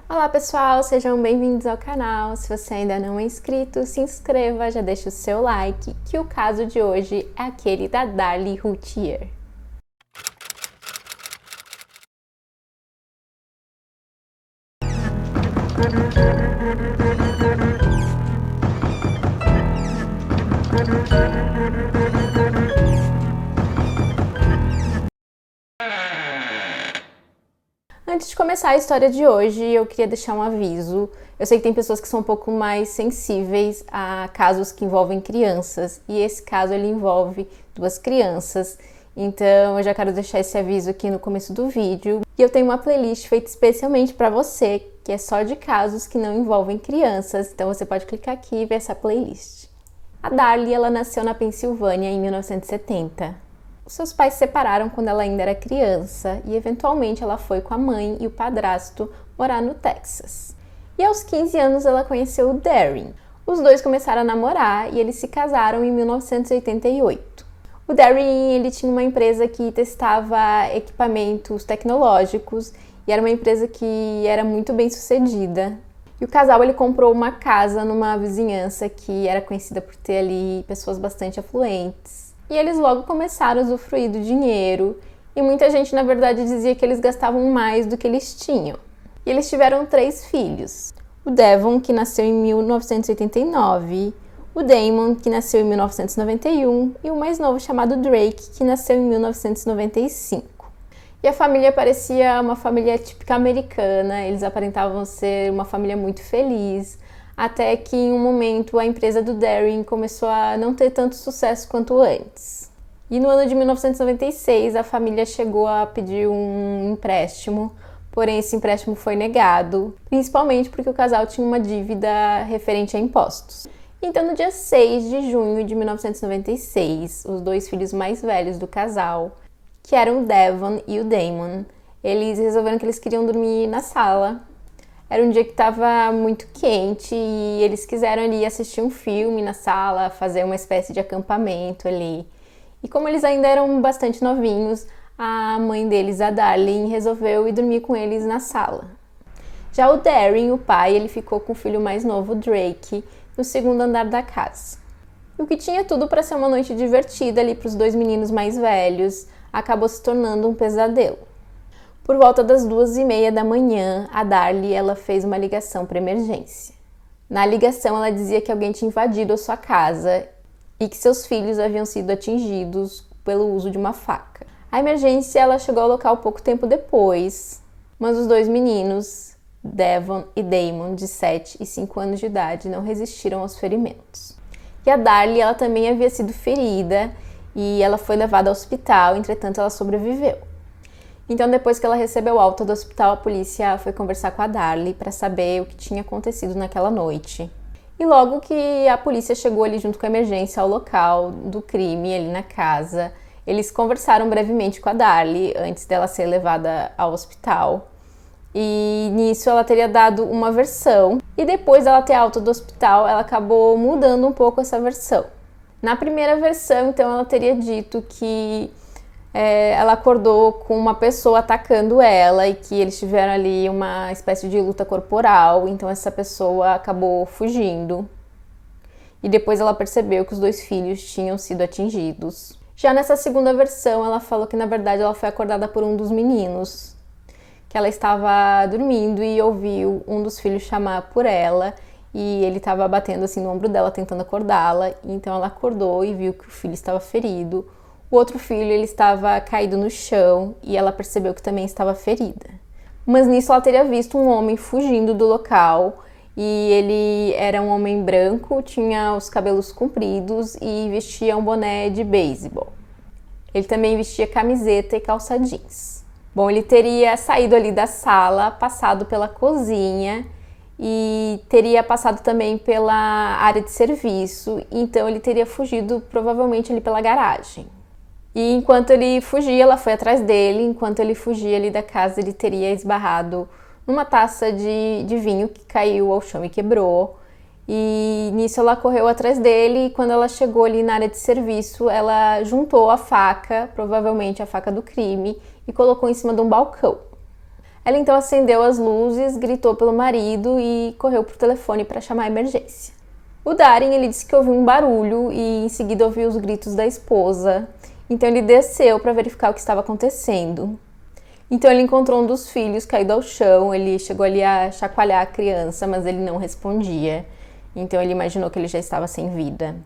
Olá pessoal, sejam bem-vindos ao canal. Se você ainda não é inscrito, se inscreva, já deixa o seu like, que o caso de hoje é aquele da Darlie Routier. Antes de começar a história de hoje, eu queria deixar um aviso. Eu sei que tem pessoas que são um pouco mais sensíveis a casos que envolvem crianças, e esse caso ele envolve duas crianças. Então eu já quero deixar esse aviso aqui no começo do vídeo. E eu tenho uma playlist feita especialmente para você, que é só de casos que não envolvem crianças. Então você pode clicar aqui e ver essa playlist. A Darlie, ela nasceu na Pensilvânia em 1970. Seus pais se separaram quando ela ainda era criança e eventualmente ela foi com a mãe e o padrasto morar no Texas. E aos 15 anos ela conheceu o Darren. Os dois começaram a namorar e eles se casaram em 1988. O Darren, ele tinha uma empresa que testava equipamentos tecnológicos e era uma empresa que era muito bem sucedida. E o casal ele comprou uma casa numa vizinhança que era conhecida por ter ali pessoas bastante afluentes. E eles logo começaram a usufruir do dinheiro, e muita gente, na verdade, dizia que eles gastavam mais do que eles tinham. E eles tiveram 3 filhos. O Devon, que nasceu em 1989, o Damon, que nasceu em 1991, e o mais novo, chamado Drake, que nasceu em 1995. E a família parecia uma família típica americana, eles aparentavam ser uma família muito feliz, até que em um momento a empresa do Darren começou a não ter tanto sucesso quanto antes. E no ano de 1996 a família chegou a pedir um empréstimo, porém esse empréstimo foi negado, principalmente porque o casal tinha uma dívida referente a impostos. Então no dia 6 de junho de 1996, os 2 filhos mais velhos do casal, que eram o Devon e o Damon, eles resolveram que eles queriam dormir na sala. Era um dia que estava muito quente e eles quiseram ali assistir um filme na sala, fazer uma espécie de acampamento ali. E como eles ainda eram bastante novinhos, a mãe deles, a Darlene, resolveu ir dormir com eles na sala. Já o Darren, o pai, ele ficou com o filho mais novo, Drake, no segundo andar da casa. E o que tinha tudo para ser uma noite divertida ali para os 2 meninos mais velhos, acabou se tornando um pesadelo. Por volta das 2h30 da manhã, a Darlie ela fez uma ligação para emergência. Na ligação, ela dizia que alguém tinha invadido a sua casa e que seus filhos haviam sido atingidos pelo uso de uma faca. A emergência ela chegou ao local pouco tempo depois, mas os 2 meninos, Devon e Damon, de 7 e 5 anos de idade, não resistiram aos ferimentos. E a Darlie ela também havia sido ferida e ela foi levada ao hospital, entretanto ela sobreviveu. Então, depois que ela recebeu alta do hospital, a polícia foi conversar com a Darlie para saber o que tinha acontecido naquela noite. E logo que a polícia chegou ali junto com a emergência ao local do crime, ali na casa, eles conversaram brevemente com a Darlie antes dela ser levada ao hospital. E nisso ela teria dado uma versão, e depois dela ter alta do hospital, ela acabou mudando um pouco essa versão. Na primeira versão, então, ela teria dito que ela acordou com uma pessoa atacando ela e que eles tiveram ali uma espécie de luta corporal, então essa pessoa acabou fugindo. E depois ela percebeu que os 2 filhos tinham sido atingidos. Já nessa segunda versão, ela falou que na verdade ela foi acordada por um dos meninos, que ela estava dormindo e ouviu um dos filhos chamar por ela e ele estava batendo assim no ombro dela, tentando acordá-la. Então ela acordou e viu que o filho estava ferido. O outro filho ele estava caído no chão e ela percebeu que também estava ferida. Mas nisso ela teria visto um homem fugindo do local e ele era um homem branco, tinha os cabelos compridos e vestia um boné de beisebol. Ele também vestia camiseta e calça jeans. Bom, ele teria saído ali da sala, passado pela cozinha e teria passado também pela área de serviço, então ele teria fugido provavelmente ali pela garagem. E enquanto ele fugia, ela foi atrás dele. Enquanto ele fugia ali da casa, ele teria esbarrado numa taça de vinho que caiu ao chão e quebrou. E nisso ela correu atrás dele e quando ela chegou ali na área de serviço, ela juntou a faca, provavelmente a faca do crime, e colocou em cima de um balcão. Ela então acendeu as luzes, gritou pelo marido e correu pro telefone para chamar a emergência. O Darin, ele disse que ouviu um barulho e em seguida ouviu os gritos da esposa. Então ele desceu para verificar o que estava acontecendo. Então ele encontrou um dos filhos caído ao chão, ele chegou ali a chacoalhar a criança, mas ele não respondia. Então ele imaginou que ele já estava sem vida.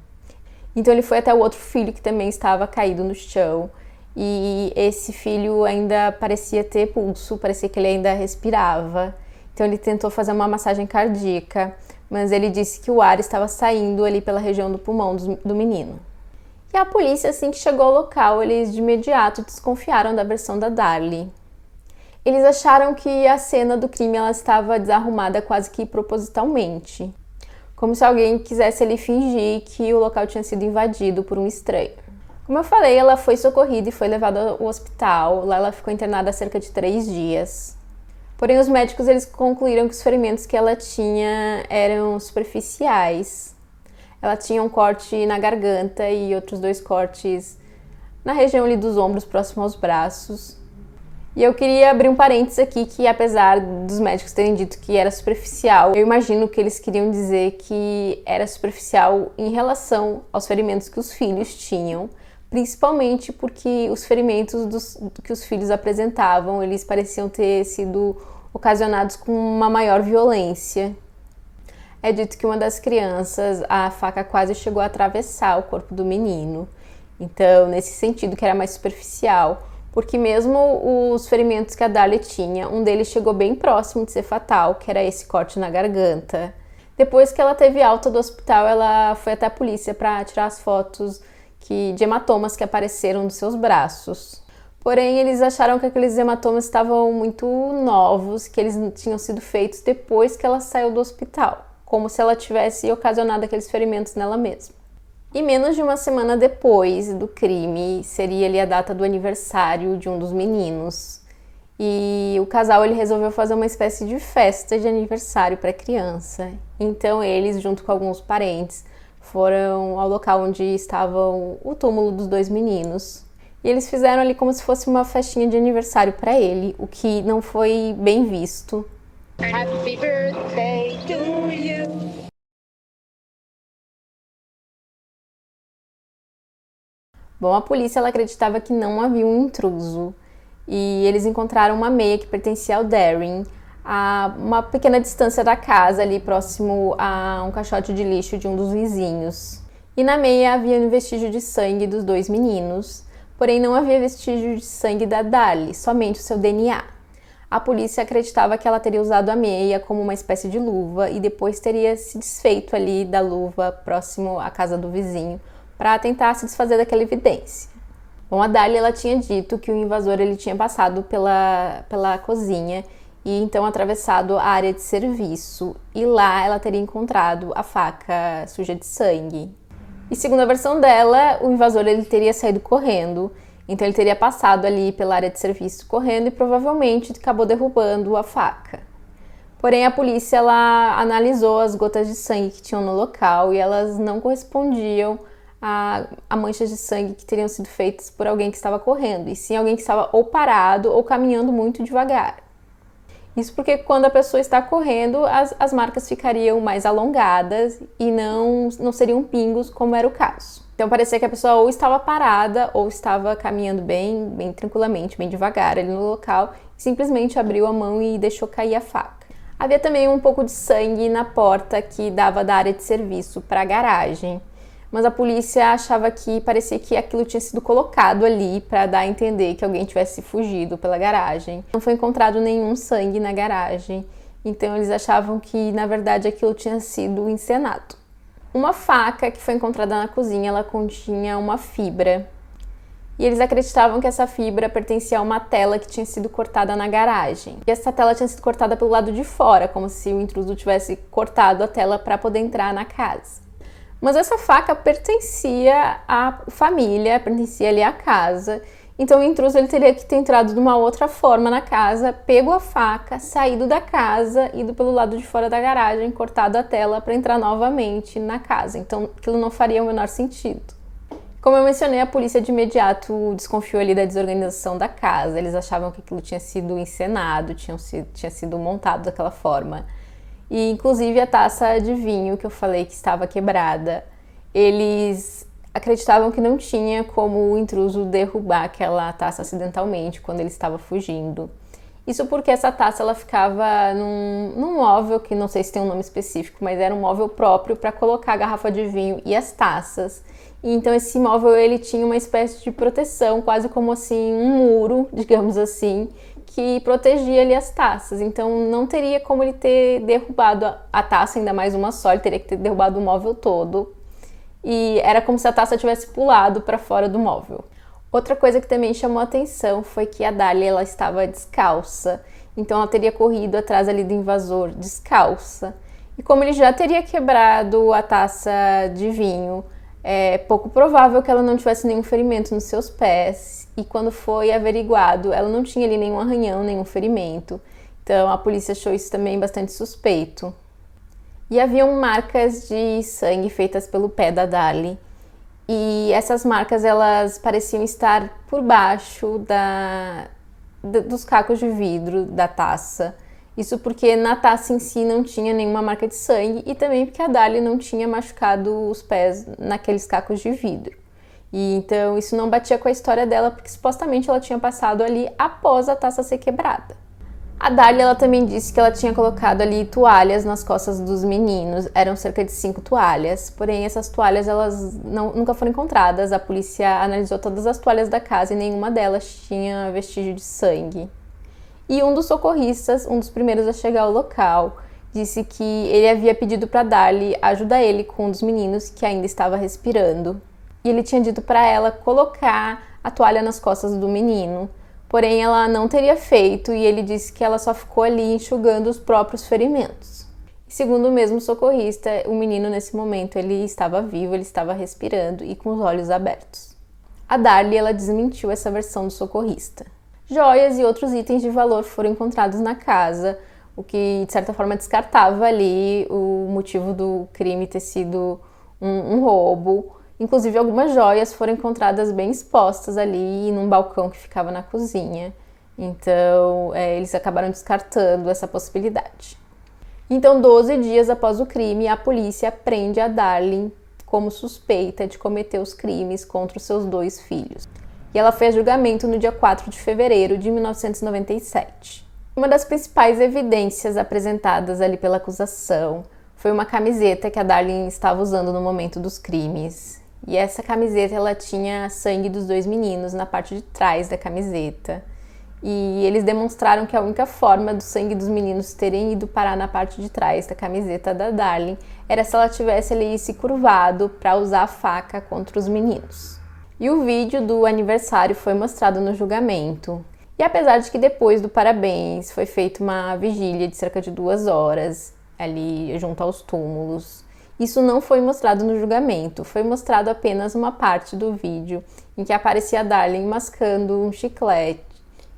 Então ele foi até o outro filho que também estava caído no chão. E esse filho ainda parecia ter pulso, parecia que ele ainda respirava. Então ele tentou fazer uma massagem cardíaca, mas ele disse que o ar estava saindo ali pela região do pulmão do menino. E a polícia, assim que chegou ao local, eles de imediato desconfiaram da versão da Darlie. Eles acharam que a cena do crime ela estava desarrumada quase que propositalmente, como se alguém quisesse ali fingir que o local tinha sido invadido por um estranho. Como eu falei, ela foi socorrida e foi levada ao hospital. Lá ela ficou internada há cerca de 3 dias. Porém, os médicos eles concluíram que os ferimentos que ela tinha eram superficiais. Ela tinha um corte na garganta e outros 2 cortes na região ali dos ombros, próximo aos braços. E eu queria abrir um parênteses aqui que, apesar dos médicos terem dito que era superficial, eu imagino que eles queriam dizer que era superficial em relação aos ferimentos que os filhos tinham, principalmente porque os ferimentos que os filhos apresentavam, eles pareciam ter sido ocasionados com uma maior violência. É dito que uma das crianças, a faca quase chegou a atravessar o corpo do menino. Então, nesse sentido que era mais superficial, porque mesmo os ferimentos que a Darlie tinha, um deles chegou bem próximo de ser fatal, que era esse corte na garganta. Depois que ela teve alta do hospital, ela foi até a polícia para tirar as fotos de hematomas que apareceram nos seus braços. Porém, eles acharam que aqueles hematomas estavam muito novos, que eles tinham sido feitos depois que ela saiu do hospital, como se ela tivesse ocasionado aqueles ferimentos nela mesma. E menos de uma semana depois do crime, seria ali a data do aniversário de um dos meninos. E o casal ele resolveu fazer uma espécie de festa de aniversário para a criança. Então eles, junto com alguns parentes, foram ao local onde estavam o túmulo dos 2 meninos. E eles fizeram ali como se fosse uma festinha de aniversário para ele, o que não foi bem visto. Happy birthday to you. Bom, a polícia ela acreditava que não havia um intruso e eles encontraram uma meia que pertencia ao Darin a uma pequena distância da casa, ali próximo a um caixote de lixo de um dos vizinhos. E na meia havia um vestígio de sangue dos 2 meninos, porém não havia vestígio de sangue da Darlie, somente o seu DNA. A polícia acreditava que ela teria usado a meia como uma espécie de luva e depois teria se desfeito ali da luva próximo à casa do vizinho para tentar se desfazer daquela evidência. Bom, a Darlie ela tinha dito que o invasor ele tinha passado pela cozinha e então atravessado a área de serviço, e lá ela teria encontrado a faca suja de sangue. E segundo a versão dela, o invasor ele teria saído correndo, então ele teria passado ali pela área de serviço correndo e provavelmente acabou derrubando a faca. Porém, a polícia ela analisou as gotas de sangue que tinham no local e elas não correspondiam a manchas de sangue que teriam sido feitas por alguém que estava correndo, e sim alguém que estava ou parado ou caminhando muito devagar. Isso porque quando a pessoa está correndo, as marcas ficariam mais alongadas e não seriam pingos, como era o caso. Então parecia que a pessoa ou estava parada ou estava caminhando bem tranquilamente, bem devagar ali no local, e simplesmente abriu a mão e deixou cair a faca. Havia também um pouco de sangue na porta que dava da área de serviço para a garagem, mas a polícia achava que parecia que aquilo tinha sido colocado ali para dar a entender que alguém tivesse fugido pela garagem. Não foi encontrado nenhum sangue na garagem, então eles achavam que, na verdade, aquilo tinha sido encenado. Uma faca que foi encontrada na cozinha, ela continha uma fibra. E eles acreditavam que essa fibra pertencia a uma tela que tinha sido cortada na garagem. E essa tela tinha sido cortada pelo lado de fora, como se o intruso tivesse cortado a tela para poder entrar na casa. Mas essa faca pertencia à família, pertencia ali à casa. Então o intruso ele teria que ter entrado de uma outra forma na casa, pego a faca, saído da casa, ido pelo lado de fora da garagem, cortado a tela para entrar novamente na casa. Então aquilo não faria o menor sentido. Como eu mencionei, a polícia de imediato desconfiou ali da desorganização da casa. Eles achavam que aquilo tinha sido encenado, tinha sido montado daquela forma. E inclusive a taça de vinho que eu falei que estava quebrada, eles acreditavam que não tinha como o intruso derrubar aquela taça acidentalmente quando ele estava fugindo. Isso porque essa taça ela ficava num móvel, que não sei se tem um nome específico, mas era um móvel próprio para colocar a garrafa de vinho e as taças. E então esse móvel ele tinha uma espécie de proteção, quase como assim um muro, digamos assim, que protegia ali as taças. Então não teria como ele ter derrubado a taça, ainda mais uma só, ele teria que ter derrubado o móvel todo. E era como se a taça tivesse pulado para fora do móvel. Outra coisa que também chamou a atenção foi que a Darlie ela estava descalça, então ela teria corrido atrás ali do invasor descalça. E como ele já teria quebrado a taça de vinho, é pouco provável que ela não tivesse nenhum ferimento nos seus pés. E quando foi averiguado, ela não tinha ali nenhum arranhão, nenhum ferimento. Então a polícia achou isso também bastante suspeito. E haviam marcas de sangue feitas pelo pé da Darlie. E essas marcas elas pareciam estar por baixo dos cacos de vidro da taça. Isso porque na taça em si não tinha nenhuma marca de sangue e também porque a Darlie não tinha machucado os pés naqueles cacos de vidro. E então isso não batia com a história dela porque supostamente ela tinha passado ali após a taça ser quebrada. A Darlie ela também disse que ela tinha colocado ali toalhas nas costas dos meninos, eram cerca de 5 toalhas, porém essas toalhas elas nunca foram encontradas. A polícia analisou todas as toalhas da casa e nenhuma delas tinha vestígio de sangue. E um dos socorristas, um dos primeiros a chegar ao local, disse que ele havia pedido para Darlie ajudar ele com um dos meninos que ainda estava respirando. E ele tinha dito para ela colocar a toalha nas costas do menino. Porém, ela não teria feito e ele disse que ela só ficou ali enxugando os próprios ferimentos. E segundo o mesmo socorrista, o menino nesse momento ele estava vivo, ele estava respirando e com os olhos abertos. A Darlie ela desmentiu essa versão do socorrista. Joias e outros itens de valor foram encontrados na casa, o que de certa forma descartava ali o motivo do crime ter sido um roubo. Inclusive, algumas joias foram encontradas bem expostas ali num balcão que ficava na cozinha. Então, eles acabaram descartando essa possibilidade. Então, 12 dias após o crime, a polícia prende a Darlie como suspeita de cometer os crimes contra os seus 2 filhos. E ela foi a julgamento no dia 4 de fevereiro de 1997. Uma das principais evidências apresentadas ali pela acusação foi uma camiseta que a Darlie estava usando no momento dos crimes. E essa camiseta ela tinha sangue dos 2 meninos na parte de trás da camiseta. E eles demonstraram que a única forma do sangue dos meninos terem ido parar na parte de trás da camiseta da Darlie era se ela tivesse ali se curvado para usar a faca contra os meninos. E o vídeo do aniversário foi mostrado no julgamento. E apesar de que depois do parabéns foi feita uma vigília de cerca de 2 horas ali junto aos túmulos, isso não foi mostrado no julgamento, foi mostrado apenas uma parte do vídeo em que aparecia a Darlie mascando um chiclete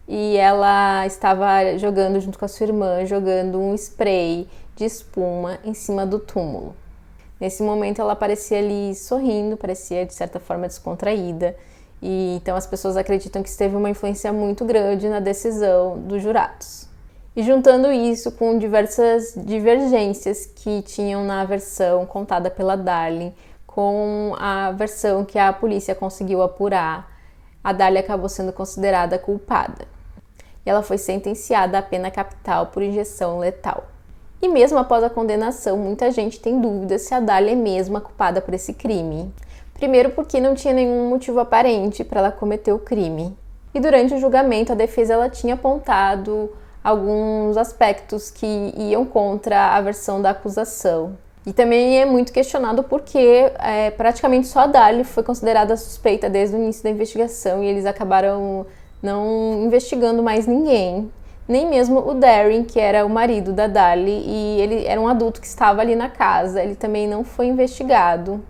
e ela estava jogando junto com a sua irmã, jogando um spray de espuma em cima do túmulo. Nesse momento ela aparecia ali sorrindo, parecia de certa forma descontraída e então as pessoas acreditam que isso teve uma influência muito grande na decisão dos jurados. E juntando isso com diversas divergências que tinham na versão contada pela Darlie, com a versão que a polícia conseguiu apurar, a Darlie acabou sendo considerada culpada. E ela foi sentenciada à pena capital por injeção letal. E mesmo após a condenação, muita gente tem dúvidas se a Darlie é mesmo a culpada por esse crime. Primeiro porque não tinha nenhum motivo aparente para ela cometer o crime. E durante o julgamento, a defesa ela tinha apontado alguns aspectos que iam contra a versão da acusação. E também é muito questionado porque praticamente só a Darlie foi considerada suspeita desde o início da investigação e eles acabaram não investigando mais ninguém. Nem mesmo o Darren, que era o marido da Darlie, e ele era um adulto que estava ali na casa, ele também não foi investigado.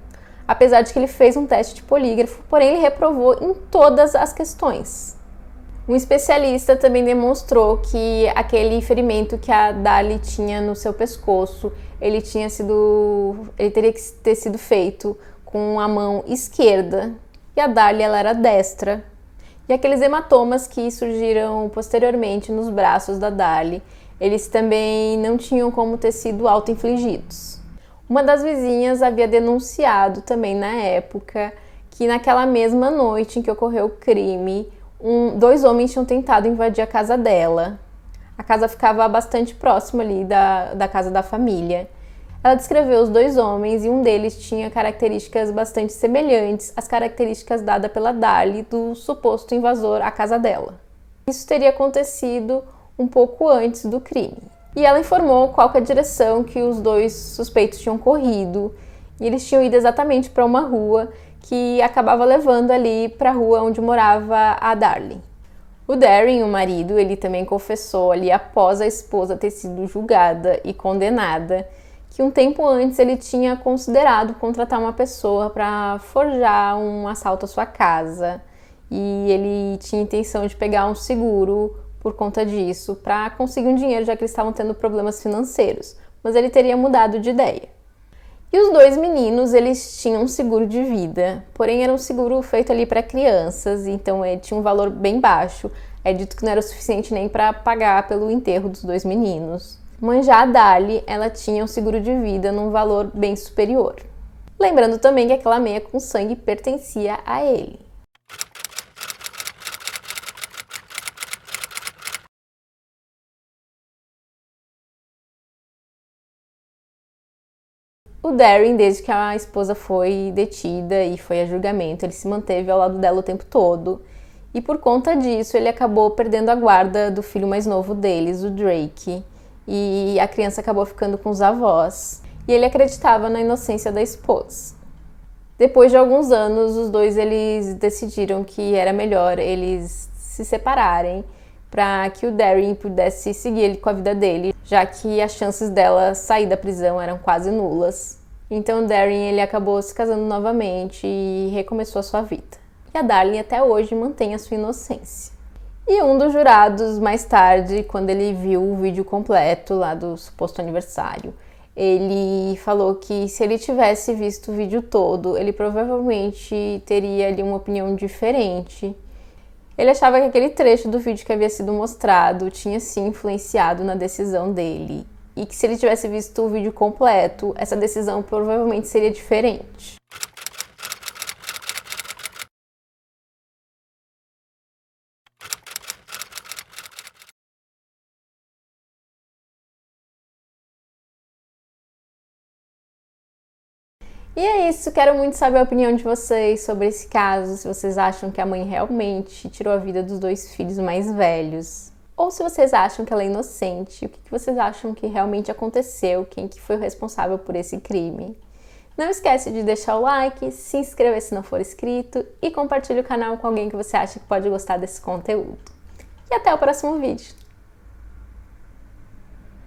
Apesar de que ele fez um teste de polígrafo, porém ele reprovou em todas as questões. Um especialista também demonstrou que aquele ferimento que a Darlie tinha no seu pescoço, ele teria que ter sido feito com a mão esquerda. e a Darlie ela era destra. E aqueles hematomas que surgiram posteriormente nos braços da Darlie, eles também não tinham como ter sido auto-infligidos. Uma das vizinhas havia denunciado também na época que naquela mesma noite em que ocorreu o crime, dois homens tinham tentado invadir a casa dela. A casa ficava bastante próxima ali da casa da família. Ela descreveu os dois homens e um deles tinha características bastante semelhantes às características dadas pela Darlie do suposto invasor à casa dela. Isso teria acontecido um pouco antes do crime. E ela informou qual que é a direção que os dois suspeitos tinham corrido, e eles tinham ido exatamente para uma rua que acabava levando ali para a rua onde morava a Darlie. O Darren, o marido, ele também confessou ali após a esposa ter sido julgada e condenada, que um tempo antes ele tinha considerado contratar uma pessoa para forjar um assalto à sua casa, e ele tinha intenção de pegar um seguro por conta disso, para conseguir um dinheiro, já que eles estavam tendo problemas financeiros, mas ele teria mudado de ideia. E os dois meninos, eles tinham um seguro de vida, porém era um seguro feito ali para crianças, então ele tinha um valor bem baixo. É dito que não era o suficiente nem para pagar pelo enterro dos dois meninos. Mas já a Darlie, ela tinha um seguro de vida num valor bem superior. Lembrando também que aquela meia com sangue pertencia a ele. O Darren, desde que a esposa foi detida e foi a julgamento, ele se manteve ao lado dela o tempo todo. E por conta disso, ele acabou perdendo a guarda do filho mais novo deles, o Drake. E a criança acabou ficando com os avós. E ele acreditava na inocência da esposa. Depois de alguns anos, os dois eles decidiram que era melhor eles se separarem para que o Darren pudesse seguir ele com a vida dele, já que as chances dela sair da prisão eram quase nulas. Então o Darren ele acabou se casando novamente e recomeçou a sua vida. E a Darlie até hoje mantém a sua inocência. E um dos jurados, mais tarde, quando ele viu o vídeo completo lá do suposto aniversário, ele falou que se ele tivesse visto o vídeo todo, ele provavelmente teria ali uma opinião diferente. Ele achava que aquele trecho do vídeo que havia sido mostrado tinha sim influenciado na decisão dele, e que se ele tivesse visto o vídeo completo, essa decisão provavelmente seria diferente. E é isso, quero muito saber a opinião de vocês sobre esse caso, se vocês acham que a mãe realmente tirou a vida dos dois filhos mais velhos, ou se vocês acham que ela é inocente, o que vocês acham que realmente aconteceu, quem que foi o responsável por esse crime. Não esquece de deixar o like, se inscrever se não for inscrito e compartilhe o canal com alguém que você acha que pode gostar desse conteúdo. E até o próximo vídeo!